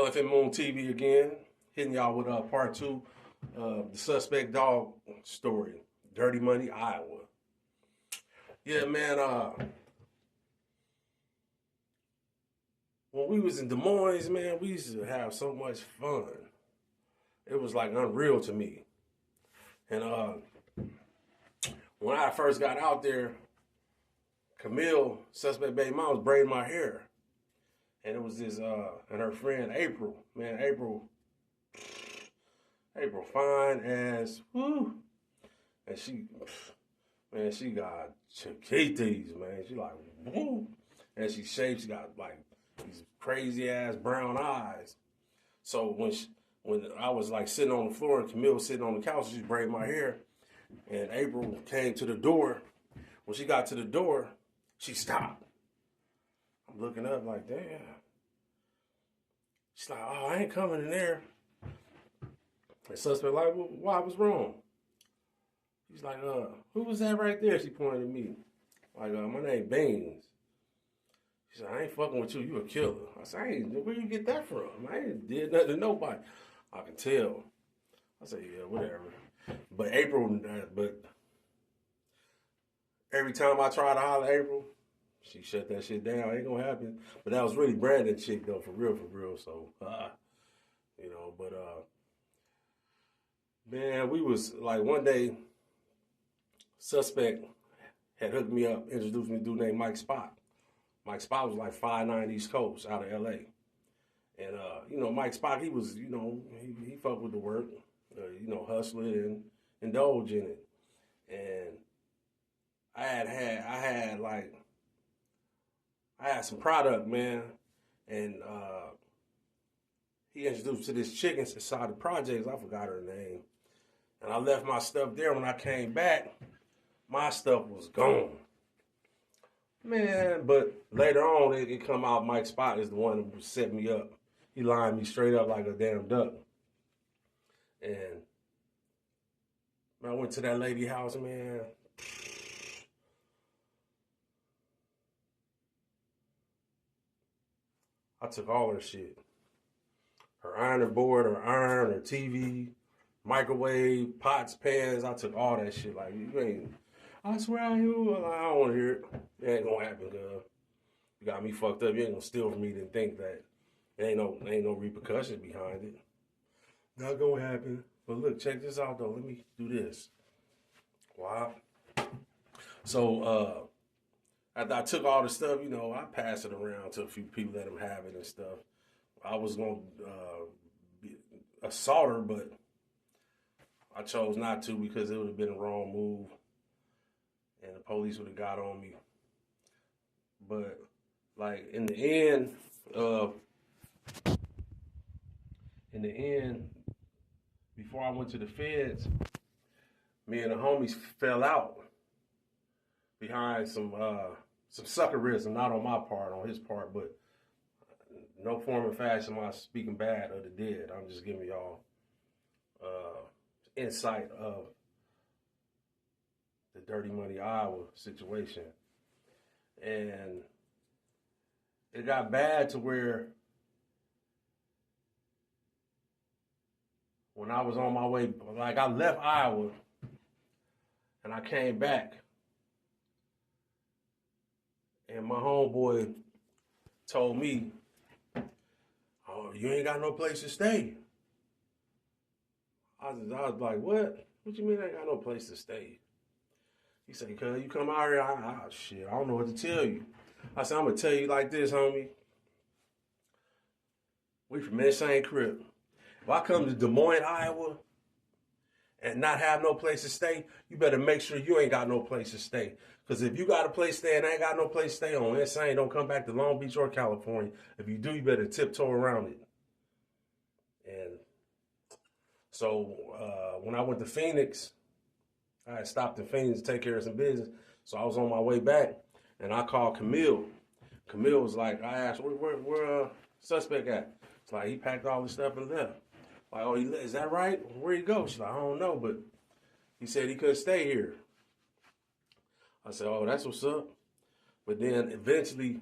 Elephant Moon TV again, hitting y'all with part two of the suspect dog story, Dirty Money, Iowa. Yeah, man. When we was in Des Moines, man, we used to have so much fun. It was like unreal to me. And when I first got out there, Camille, suspect baby mom, was braiding my hair. And it was this, and her friend April. Man, April fine as, whoo. And she got chiquitis, man. She like, whoo. And she shaped, she got like these crazy ass brown eyes. So when I was like sitting on the floor and Camille was sitting on the couch, she braided my hair. And April came to the door. When she got to the door, she stopped. I'm looking up like, damn. She's like, oh, I ain't coming in there. And suspect like, well, why? What's wrong? He's like, who was that right there? She pointed at me. Like, my name Beans. She said, I ain't fucking with you. You a killer. I said, where you get that from? I ain't did nothing to nobody. I can tell. I said, yeah, whatever. But every time I try to holler at April, she shut that shit down. Ain't gonna happen. But that was really Brandon chick though, for real. So, man, we was like one day, suspect had hooked me up, introduced me to a dude named Mike Spot. Mike Spot was like 5'9" East Coast out of LA. And, Mike Spot, he was, he fucked with the work, hustle it and indulge in it. And I had some product, man. And he introduced me to this chick inside the projects. I forgot her name. And I left my stuff there. When I came back, my stuff was gone. Man, but later on, it come out Mike Spot is the one who set me up. He lined me straight up like a damn duck. And I went to that lady house, man. I took all her shit. Her ironing board, her iron, her TV, microwave, pots, pans. I took all that shit. Like, you ain't, I swear I don't want to hear it. It ain't gonna happen, cuz. You got me fucked up. You ain't gonna steal from me and think that there ain't no repercussions behind it. Not gonna happen. But look, check this out though. Let me do this. Wow. So after I took all the stuff, I passed it around to a few people that I'm having and stuff. I was gonna assault her, but I chose not to because it would have been a wrong move, and the police would have got on me. But like in the end, before I went to the feds, me and the homies fell out behind some suckerism, not on my part, on his part, but no form or fashion am I speaking bad of the dead. I'm just giving y'all insight of the Dirty Money, Iowa situation. And it got bad to where when I was on my way, like I left Iowa and I came back, and my homeboy told me, oh, you ain't got no place to stay. I was like, what? What you mean I ain't got no place to stay? He said, cuz you come out here, shit, I don't know what to tell you. I said, I'm going to tell you like this, homie. We from that same crib. If I come to Des Moines, Iowa, and not have no place to stay, you better make sure you ain't got no place to stay. Because if you got a place to stay and I ain't got no place to stay on, that saying don't come back to Long Beach or California. If you do, you better tiptoe around it. And so when I went to Phoenix, I had stopped in Phoenix to take care of some business. So I was on my way back, and I called Camille. Camille was like, I asked, where suspect at? It's like, he packed all his stuff and left. Like, oh, is that right? Where'd he go? She's like, I don't know, but he said he couldn't stay here. I said, oh, that's what's up. But then eventually,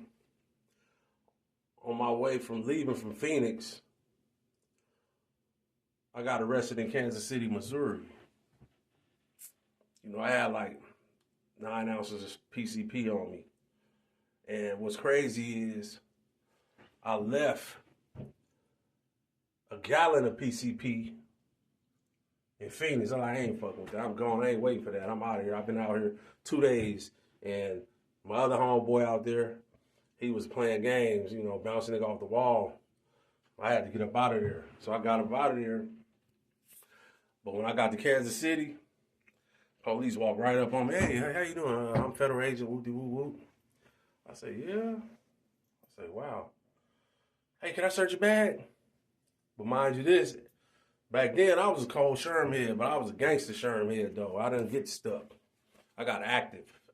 on my way from leaving from Phoenix, I got arrested in Kansas City, Missouri. You know, I had like 9 ounces of PCP on me. And what's crazy is I left a gallon of PCP in Phoenix. I'm like, I ain't fucking with that. I'm gone. I ain't waiting for that. I'm out of here. I've been out here 2 days. And my other homeboy out there, he was playing games, you know, bouncing it off the wall. I had to get up out of there. So I got up out of there. But when I got to Kansas City, police walked right up on me. Hey, how you doing? I'm federal agent. Whoop de whoop whoop. I said, yeah. I said, wow. Hey, can I search your bag? But mind you this, back then I was a cold sherm head, but I was a gangster sherm head though. I didn't get stuck. I got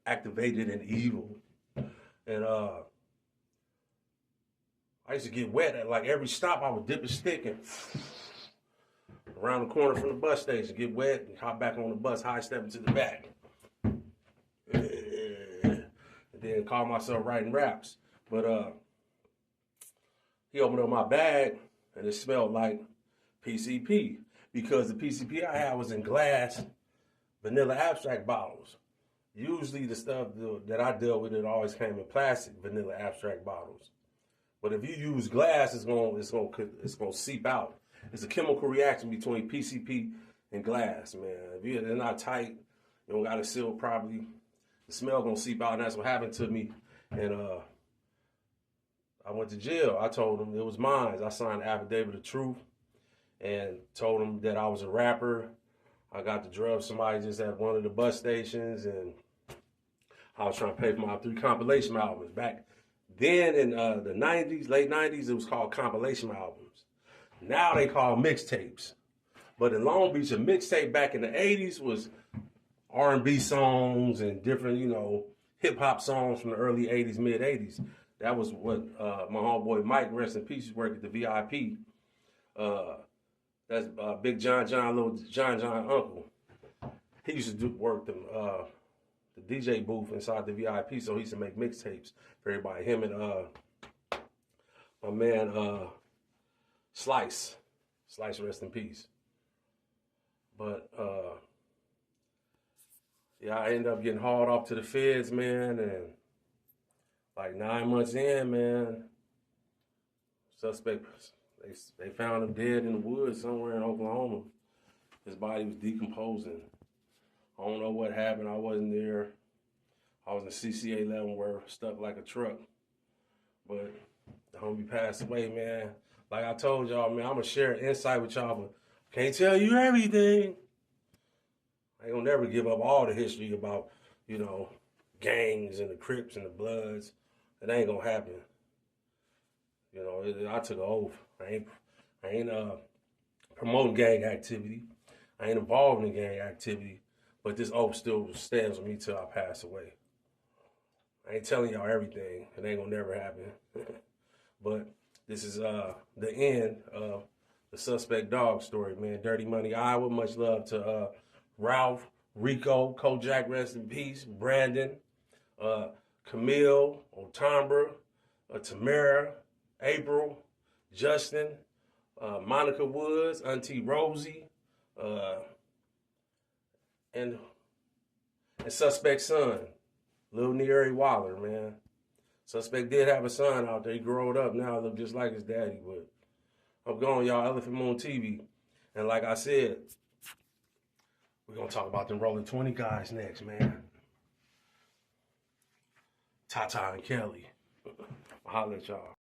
activated and evil. And I used to get wet at like every stop. I would dip a stick and around the corner from the bus station, get wet and hop back on the bus, high step into the back. And then call myself writing raps. But he opened up my bag and it smelled like PCP because the PCP I had was in glass vanilla abstract bottles. Usually the stuff that I dealt with, it always came in plastic vanilla abstract bottles. But if you use glass, it's gonna seep out. It's a chemical reaction between PCP and glass, man. If they're not tight, you don't got it sealed properly, the smell gonna seep out, and that's what happened to me. And I went to jail. I told them it was mine. I signed an affidavit of truth and told them that I was a rapper. I got the drugs somebody just at one of the bus stations, and I was trying to pay for my 3 compilation albums. Back then in the 90s, late 90s, it was called compilation albums. Now they call mixtapes. But in Long Beach, a mixtape back in the 80s was R&B songs and different, you know, hip-hop songs from the early 80s, mid-80s. That was what my homeboy Mike, rest in peace, worked at the VIP. That's Big John, little John uncle. He used to work the DJ booth inside the VIP, so he used to make mixtapes for everybody. Him and my man Slice, rest in peace. But yeah, I ended up getting hauled off to the feds, man, and like 9 months in, man, suspect, they found him dead in the woods somewhere in Oklahoma. His body was decomposing. I don't know what happened. I wasn't there. I was in CCA 11 where stuck like a truck. But the homie passed away, man. Like I told y'all, man, I'm going to share insight with y'all, but can't tell you everything. I ain't going to never give up all the history about, you know, gangs and the Crips and the Bloods. It ain't going to happen. You know, I took an oath. I ain't promoting gang activity. I ain't involved in gang activity. But this oath still stands with me till I pass away. I ain't telling y'all everything. It ain't gonna never happen. But this is the end of the Suspect Doggg story, man. Dirty Money, Iowa. Much love to Ralph, Rico, Kojak, rest in peace, Brandon, Camille, Otambra, Tamara, April, Justin, Monica Woods, Auntie Rosie, and Suspect's son, Lil Neary Waller, man. Suspect did have a son out there. He growed up now, look just like his daddy. But I'm going, y'all. Elephant Moon TV. And like I said, we're going to talk about them Rolling 20 guys next, man. Tata and Kelly. I'll holler at y'all.